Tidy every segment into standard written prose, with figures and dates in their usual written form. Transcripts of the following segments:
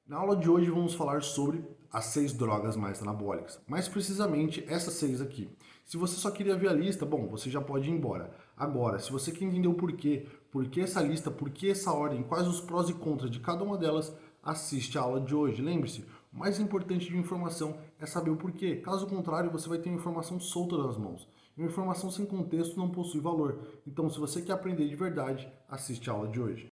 Na aula de hoje vamos falar sobre as 6 drogas mais anabólicas, mais precisamente essas 6 aqui. Se você só queria ver a lista, bom, você já pode ir embora. Agora, se você quer entender o porquê, por que essa lista, por que essa ordem, quais os prós e contras de cada uma delas, assiste a aula de hoje. Lembre-se, o mais importante de informação é saber o porquê. Caso contrário, você vai ter informação solta nas mãos. E uma informação sem contexto não possui valor. Então, se você quer aprender de verdade, assiste a aula de hoje.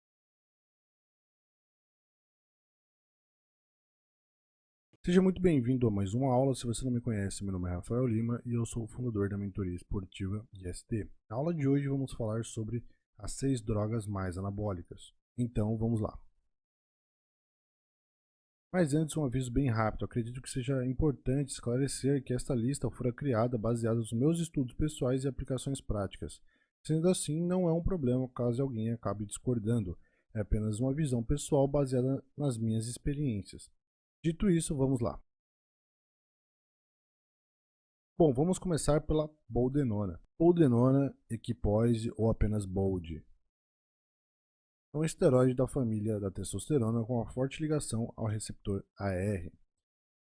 Seja muito bem-vindo a mais uma aula. Se você não me conhece, meu nome é Rafael Lima e eu sou o fundador da mentoria esportiva IST. Na aula de hoje vamos falar sobre as 6 drogas mais anabólicas. Então vamos lá. Mas antes, um aviso bem rápido. Acredito que seja importante esclarecer que esta lista fora criada baseada nos meus estudos pessoais e aplicações práticas. Sendo assim, não é um problema caso alguém acabe discordando. É apenas uma visão pessoal baseada nas minhas experiências. Dito isso, vamos lá. Bom, vamos começar pela boldenona. Boldenona, equipoise ou apenas Bold. É um esteroide da família da testosterona com uma forte ligação ao receptor AR.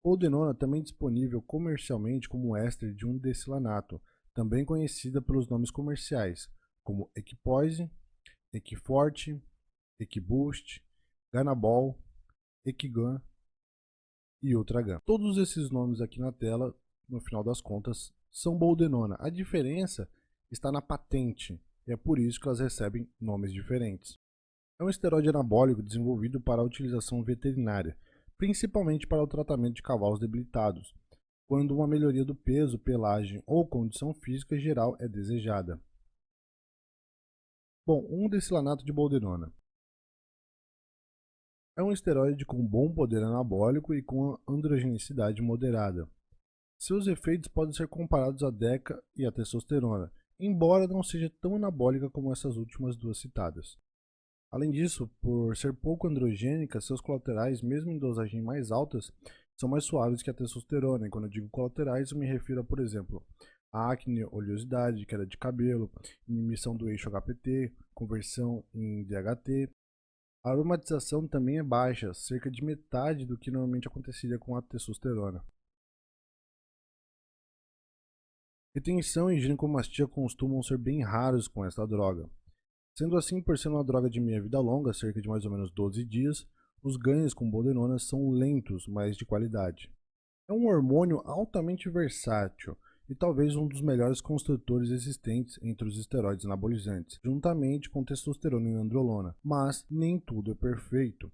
Boldenona também é disponível comercialmente como éster de um decilanato, também conhecida pelos nomes comerciais, como Equipoise, Equiforte, Equiboost, Ganabol, Equigan e Ultragan. Todos esses nomes aqui na tela, no final das contas, são boldenona. A diferença está na patente, e é por isso que elas recebem nomes diferentes. É um esteroide anabólico desenvolvido para a utilização veterinária, principalmente para o tratamento de cavalos debilitados, quando uma melhoria do peso, pelagem ou condição física geral é desejada. Bom, um decilanato de boldenona. É um esteroide com bom poder anabólico e com androgenicidade moderada. Seus efeitos podem ser comparados à DECA e à testosterona, embora não seja tão anabólica como essas últimas duas citadas. Além disso, por ser pouco androgênica, seus colaterais, mesmo em dosagens mais altas, são mais suaves que a testosterona. E quando eu digo colaterais, eu me refiro a, por exemplo, a acne, oleosidade, queda de cabelo, inibição do eixo HPT, conversão em DHT. A aromatização também é baixa, cerca de metade do que normalmente aconteceria com a testosterona. Retenção e ginecomastia costumam ser bem raros com esta droga. Sendo assim, por ser uma droga de meia vida longa, cerca de mais ou menos 12 dias, os ganhos com boldenona são lentos, mas de qualidade. É um hormônio altamente versátil e talvez um dos melhores construtores existentes entre os esteroides anabolizantes, juntamente com testosterona e androlona, mas nem tudo é perfeito.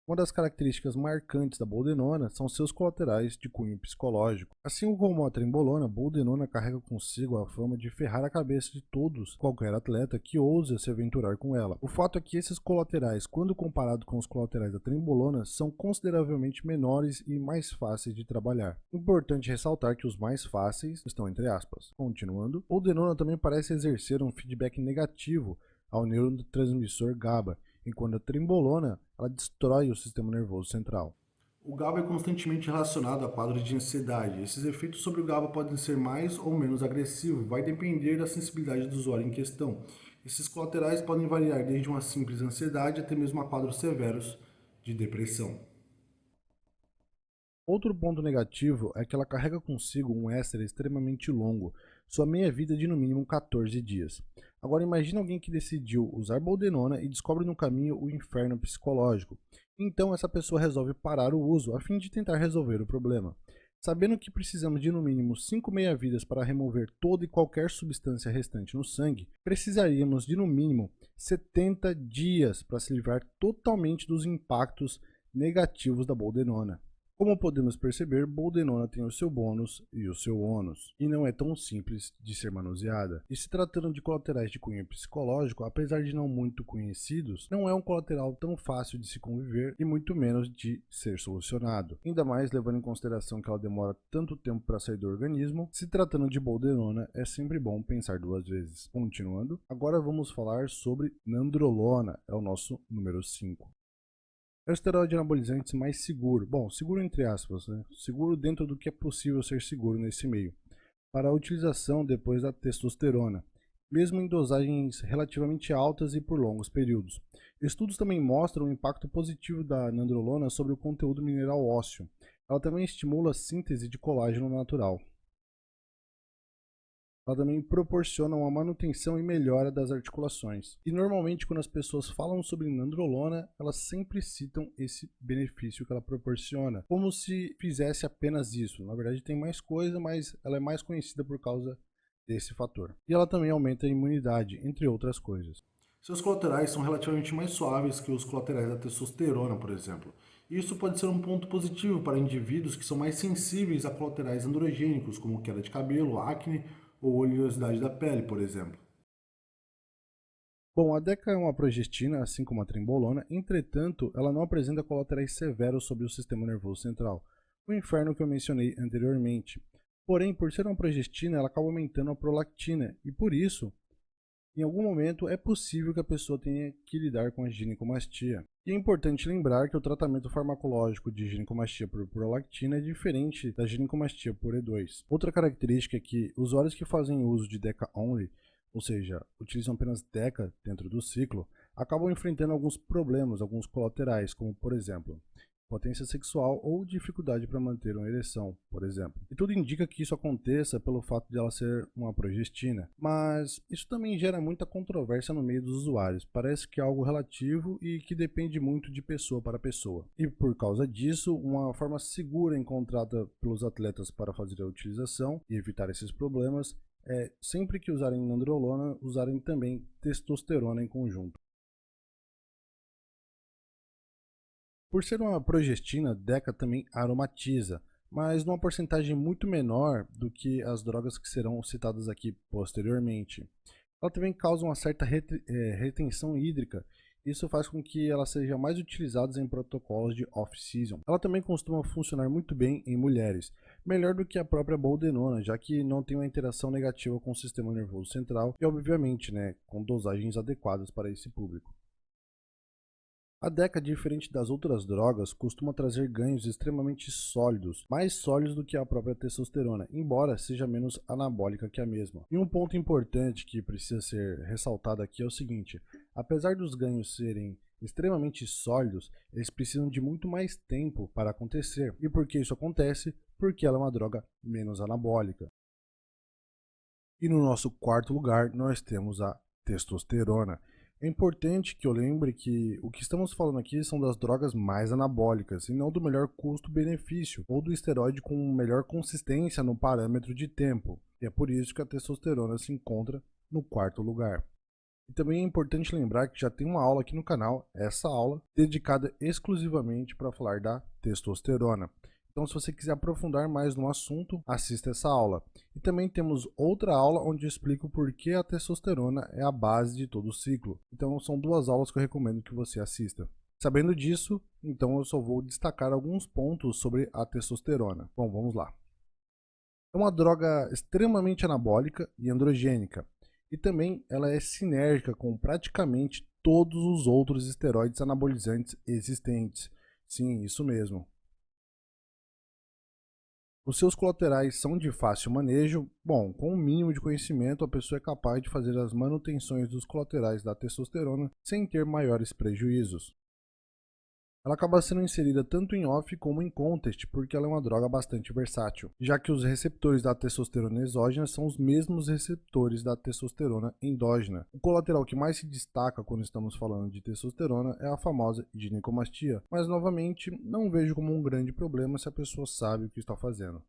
Uma das características marcantes da boldenona são seus colaterais de cunho psicológico. Assim como a trembolona, a boldenona carrega consigo a fama de ferrar a cabeça de todos, qualquer atleta que ousa se aventurar com ela. O fato é que esses colaterais, quando comparado com os colaterais da trembolona, são consideravelmente menores e mais fáceis de trabalhar. Importante ressaltar que os mais fáceis estão entre aspas. Continuando, boldenona também parece exercer um feedback negativo ao neurotransmissor GABA, enquanto a trembolona ela destrói o sistema nervoso central. O GABA é constantemente relacionado a quadros de ansiedade. Esses efeitos sobre o GABA podem ser mais ou menos agressivos, vai depender da sensibilidade do usuário em questão. Esses colaterais podem variar desde uma simples ansiedade até mesmo a quadros severos de depressão. Outro ponto negativo é que ela carrega consigo um éster extremamente longo, sua meia-vida de no mínimo 14 dias. Agora imagine alguém que decidiu usar boldenona e descobre no caminho o inferno psicológico. Então essa pessoa resolve parar o uso a fim de tentar resolver o problema. Sabendo que precisamos de no mínimo 5 meia-vidas para remover toda e qualquer substância restante no sangue, precisaríamos de no mínimo 70 dias para se livrar totalmente dos impactos negativos da boldenona. Como podemos perceber, boldenona tem o seu bônus e o seu ônus, e não é tão simples de ser manuseada. E se tratando de colaterais de cunho psicológico, apesar de não muito conhecidos, não é um colateral tão fácil de se conviver e muito menos de ser solucionado. Ainda mais levando em consideração que ela demora tanto tempo para sair do organismo, se tratando de boldenona, é sempre bom pensar duas vezes. Continuando, agora vamos falar sobre nandrolona, é o nosso número 5. É o esteroide anabolizante mais seguro. Bom, seguro entre aspas, né? Seguro dentro do que é possível ser seguro nesse meio. Para a utilização depois da testosterona. mesmo em dosagens relativamente altas e por longos períodos. Estudos também mostram o impacto positivo da nandrolona sobre o conteúdo mineral ósseo. Ela também estimula a síntese de colágeno natural. Ela também proporciona uma manutenção e melhora das articulações. E normalmente quando as pessoas falam sobre nandrolona, elas sempre citam esse benefício que ela proporciona, como se fizesse apenas isso. Na verdade tem mais coisa, mas ela é mais conhecida por causa desse fator. E ela também aumenta a imunidade, entre outras coisas. Seus colaterais são relativamente mais suaves que os colaterais da testosterona, por exemplo. Isso pode ser um ponto positivo para indivíduos que são mais sensíveis a colaterais androgênicos, como queda de cabelo, acne ou oleosidade da pele, por exemplo. Bom, a DECA é uma progestina, assim como a trembolona, entretanto, ela não apresenta colaterais severos sobre o sistema nervoso central, o inferno que eu mencionei anteriormente. Porém, por ser uma progestina, ela acaba aumentando a prolactina, e por isso, em algum momento, é possível que a pessoa tenha que lidar com a ginecomastia. E é importante lembrar que o tratamento farmacológico de ginecomastia por prolactina é diferente da ginecomastia por E2. Outra característica é que usuários que fazem uso de DECA only, ou seja, utilizam apenas DECA dentro do ciclo, acabam enfrentando alguns problemas, alguns colaterais, como por exemplo, potência sexual ou dificuldade para manter uma ereção, por exemplo. E tudo indica que isso aconteça pelo fato de ela ser uma progestina, mas isso também gera muita controvérsia no meio dos usuários. Parece que é algo relativo e que depende muito de pessoa para pessoa. E por causa disso, uma forma segura encontrada pelos atletas para fazer a utilização e evitar esses problemas é, sempre que usarem nandrolona, usarem também testosterona em conjunto. Por ser uma progestina, DECA também aromatiza, mas numa porcentagem muito menor do que as drogas que serão citadas aqui posteriormente. Ela também causa uma certa retenção hídrica, isso faz com que ela seja mais utilizada em protocolos de off-season. Ela também costuma funcionar muito bem em mulheres, melhor do que a própria boldenona, já que não tem uma interação negativa com o sistema nervoso central e, obviamente, com dosagens adequadas para esse público. A DECA, diferente das outras drogas, costuma trazer ganhos extremamente sólidos, mais sólidos do que a própria testosterona, embora seja menos anabólica que a mesma. E um ponto importante que precisa ser ressaltado aqui é o seguinte: apesar dos ganhos serem extremamente sólidos, eles precisam de muito mais tempo para acontecer. E por que isso acontece? Porque ela é uma droga menos anabólica. E no nosso quarto lugar, nós temos a testosterona. É importante que eu lembre que o que estamos falando aqui são das drogas mais anabólicas e não do melhor custo-benefício ou do esteroide com melhor consistência no parâmetro de tempo. E é por isso que a testosterona se encontra no quarto lugar. E também é importante lembrar que já tem uma aula aqui no canal, essa aula, dedicada exclusivamente para falar da testosterona. Então, se você quiser aprofundar mais no assunto, assista essa aula. E também temos outra aula onde eu explico por que a testosterona é a base de todo o ciclo. Então, são duas aulas que eu recomendo que você assista. Sabendo disso, então eu só vou destacar alguns pontos sobre a testosterona. Bom, vamos lá. É uma droga extremamente anabólica e androgênica. E também ela é sinérgica com praticamente todos os outros esteroides anabolizantes existentes. Sim, isso mesmo. Os seus colaterais são de fácil manejo. Bom, com um mínimo de conhecimento, a pessoa é capaz de fazer as manutenções dos colaterais da testosterona sem ter maiores prejuízos. Ela acaba sendo inserida tanto em off como em contest, porque ela é uma droga bastante versátil, já que os receptores da testosterona exógena são os mesmos receptores da testosterona endógena. O colateral que mais se destaca quando estamos falando de testosterona é a famosa ginecomastia, mas novamente não vejo como um grande problema se a pessoa sabe o que está fazendo.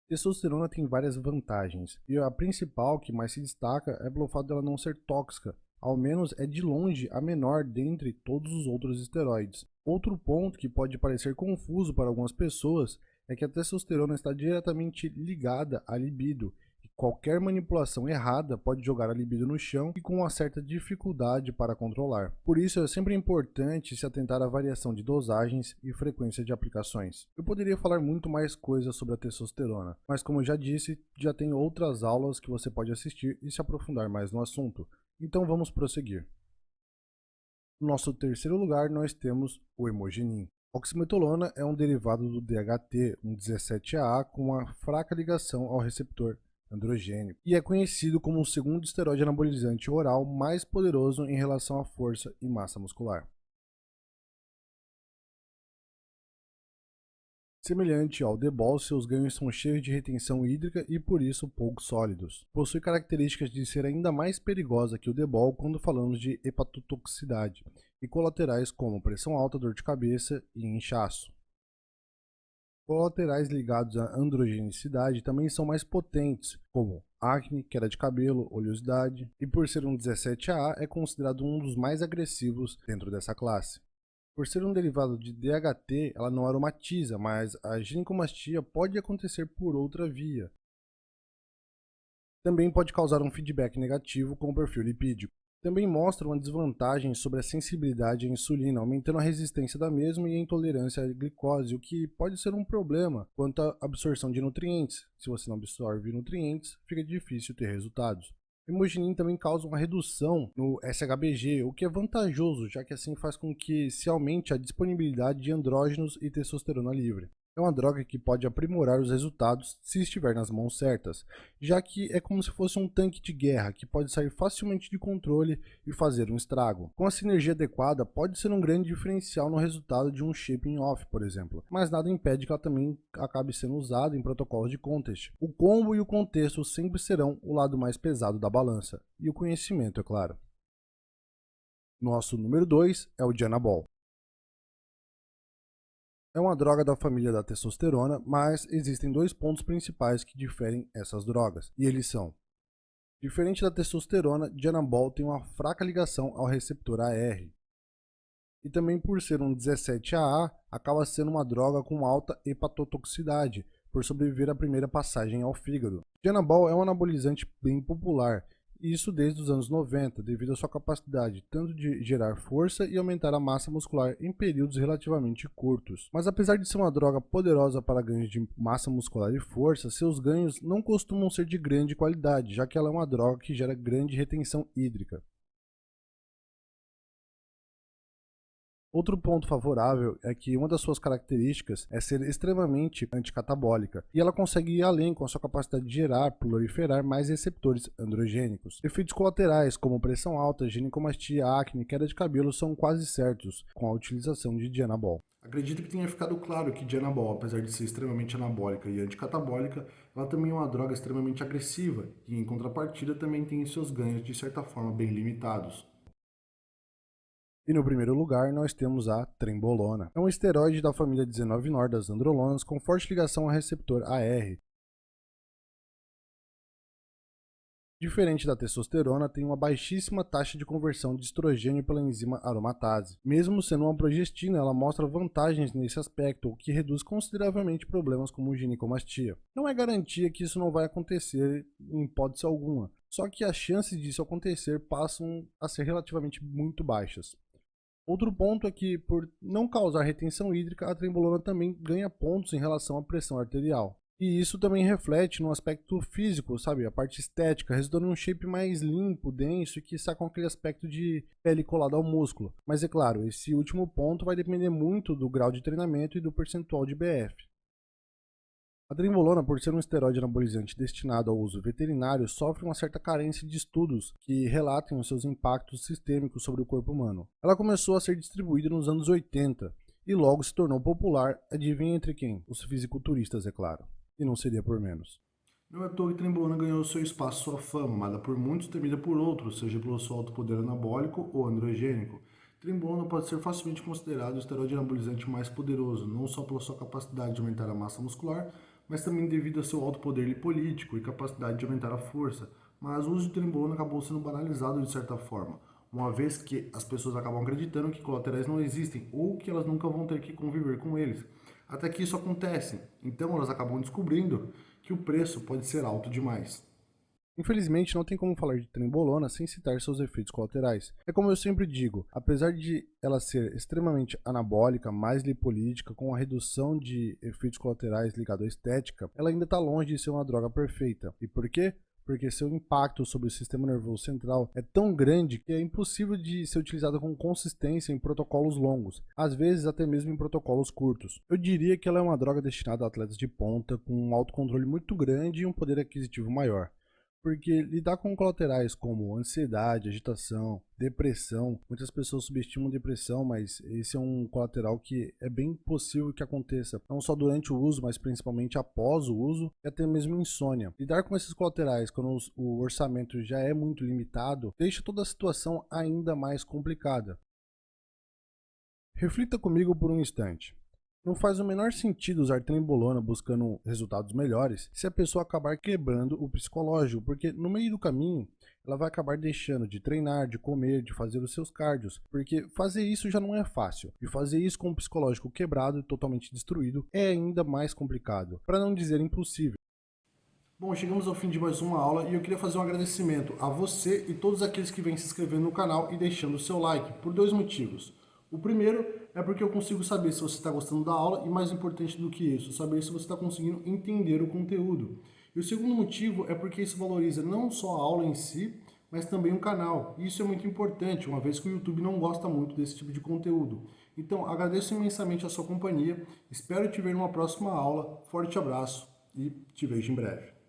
Testosterona tem várias vantagens, e a principal que mais se destaca é pelo fato dela não ser tóxica, ao menos é de longe a menor dentre todos os outros esteroides. Outro ponto que pode parecer confuso para algumas pessoas é que a testosterona está diretamente ligada à libido, e qualquer manipulação errada pode jogar a libido no chão e com uma certa dificuldade para controlar. Por isso é sempre importante se atentar à variação de dosagens e frequência de aplicações. Eu poderia falar muito mais coisas sobre a testosterona, mas como eu já disse, já tem outras aulas que você pode assistir e se aprofundar mais no assunto. Então vamos prosseguir. No nosso terceiro lugar nós temos o hemogenin. Oximetolona é um derivado do DHT, um 17A com uma fraca ligação ao receptor androgênico, e é conhecido como o segundo esteroide anabolizante oral mais poderoso em relação à força e massa muscular. Semelhante ao D-Bol, seus ganhos são cheios de retenção hídrica e por isso pouco sólidos. Possui características de ser ainda mais perigosa que o D-Bol quando falamos de hepatotoxicidade e colaterais como pressão alta, dor de cabeça e inchaço. Colaterais ligados à androgenicidade também são mais potentes, como acne, queda de cabelo, oleosidade, e por ser um 17AA é considerado um dos mais agressivos dentro dessa classe. Por ser um derivado de DHT, ela não aromatiza, mas a ginecomastia pode acontecer por outra via. Também pode causar um feedback negativo com o perfil lipídico. Também mostra uma desvantagem sobre a sensibilidade à insulina, aumentando a resistência da mesma e a intolerância à glicose, o que pode ser um problema quanto à absorção de nutrientes. Se você não absorve nutrientes, fica difícil ter resultados. O Imogenin também causa uma redução no SHBG, o que é vantajoso, já que assim faz com que se aumente a disponibilidade de andrógenos e testosterona livre. É uma droga que pode aprimorar os resultados se estiver nas mãos certas, já que é como se fosse um tanque de guerra que pode sair facilmente de controle e fazer um estrago. Com a sinergia adequada, pode ser um grande diferencial no resultado de um shaping off, por exemplo, mas nada impede que ela também acabe sendo usada em protocolos de contest. O combo e o contexto sempre serão o lado mais pesado da balança, e o conhecimento, é claro. Nosso número 2 é o Dianabol. É uma droga da família da testosterona, mas existem dois pontos principais que diferem essas drogas, e eles são: diferente da testosterona, Dianabol tem uma fraca ligação ao receptor AR, e também por ser um 17AA, acaba sendo uma droga com alta hepatotoxicidade, por sobreviver à primeira passagem ao fígado. Dianabol é um anabolizante bem popular, e isso desde os anos 90, devido à sua capacidade tanto de gerar força e aumentar a massa muscular em períodos relativamente curtos. Mas apesar de ser uma droga poderosa para ganhos de massa muscular e força, seus ganhos não costumam ser de grande qualidade, já que ela é uma droga que gera grande retenção hídrica. Outro ponto favorável é que uma das suas características é ser extremamente anticatabólica, e ela consegue ir além com a sua capacidade de gerar, proliferar mais receptores androgênicos. Efeitos colaterais, como pressão alta, ginecomastia, acne, queda de cabelo, são quase certos com a utilização de Dianabol. Acredito que tenha ficado claro que Dianabol, apesar de ser extremamente anabólica e anticatabólica, ela também é uma droga extremamente agressiva, e em contrapartida também tem seus ganhos de certa forma bem limitados. E no primeiro lugar, nós temos a Trembolona. É um esteroide da família 19-nor das androlonas com forte ligação ao receptor AR. Diferente da testosterona, tem uma baixíssima taxa de conversão de estrogênio pela enzima aromatase. Mesmo sendo uma progestina, ela mostra vantagens nesse aspecto, o que reduz consideravelmente problemas como ginecomastia. Não é garantia que isso não vai acontecer em hipótese alguma, só que as chances disso acontecer passam a ser relativamente muito baixas. Outro ponto é que, por não causar retenção hídrica, a trembolona também ganha pontos em relação à pressão arterial. E isso também reflete no aspecto físico, sabe? A parte estética, resultando em um shape mais limpo, denso e que está com aquele aspecto de pele colada ao músculo. Mas é claro, esse último ponto vai depender muito do grau de treinamento e do percentual de BF. A trembolona, por ser um esteroide anabolizante destinado ao uso veterinário, sofre uma certa carência de estudos que relatem os seus impactos sistêmicos sobre o corpo humano. Ela começou a ser distribuída nos anos 80 e logo se tornou popular, adivinha entre quem? Os fisiculturistas, é claro. E não seria por menos. Não é à toa que Trembolona ganhou seu espaço, sua fama, amada por muitos, temida por outros, seja pelo seu alto poder anabólico ou androgênico. Trembolona pode ser facilmente considerado o esteroide anabolizante mais poderoso, não só pela sua capacidade de aumentar a massa muscular, mas também devido ao seu alto poder lipolítico e capacidade de aumentar a força. Mas o uso de Trembolona acabou sendo banalizado de certa forma, uma vez que as pessoas acabam acreditando que colaterais não existem ou que elas nunca vão ter que conviver com eles. Até que isso acontece, então elas acabam descobrindo que o preço pode ser alto demais. Infelizmente, não tem como falar de trembolona sem citar seus efeitos colaterais. É como eu sempre digo, apesar de ela ser extremamente anabólica, mais lipolítica, com a redução de efeitos colaterais ligados à estética, ela ainda está longe de ser uma droga perfeita. E por quê? porque seu impacto sobre o sistema nervoso central é tão grande que é impossível de ser utilizada com consistência em protocolos longos, às vezes até mesmo em protocolos curtos. Eu diria que ela é uma droga destinada a atletas de ponta, com um autocontrole muito grande e um poder aquisitivo maior. Porque lidar com colaterais como ansiedade, agitação, depressão, muitas pessoas subestimam depressão, mas esse é um colateral que é bem possível que aconteça, não só durante o uso, mas principalmente após o uso, e até mesmo insônia. Lidar com esses colaterais quando o orçamento já é muito limitado, deixa toda a situação ainda mais complicada. Reflita comigo por um instante. Não faz o menor sentido usar trembolona buscando resultados melhores se a pessoa acabar quebrando o psicológico, porque no meio do caminho ela vai acabar deixando de treinar, de comer, de fazer os seus cardios, porque fazer isso já não é fácil, e fazer isso com o psicológico quebrado e totalmente destruído é ainda mais complicado, para não dizer impossível. Bom, chegamos ao fim de mais uma aula e eu queria fazer um agradecimento a você e todos aqueles que vêm se inscrevendo no canal e deixando o seu like, por dois motivos. O primeiro é porque eu consigo saber se você está gostando da aula e, mais importante do que isso, saber se você está conseguindo entender o conteúdo. E o segundo motivo é porque isso valoriza não só a aula em si, mas também o canal. E isso é muito importante, uma vez que o YouTube não gosta muito desse tipo de conteúdo. Então, agradeço imensamente a sua companhia, espero te ver numa próxima aula, forte abraço e te vejo em breve.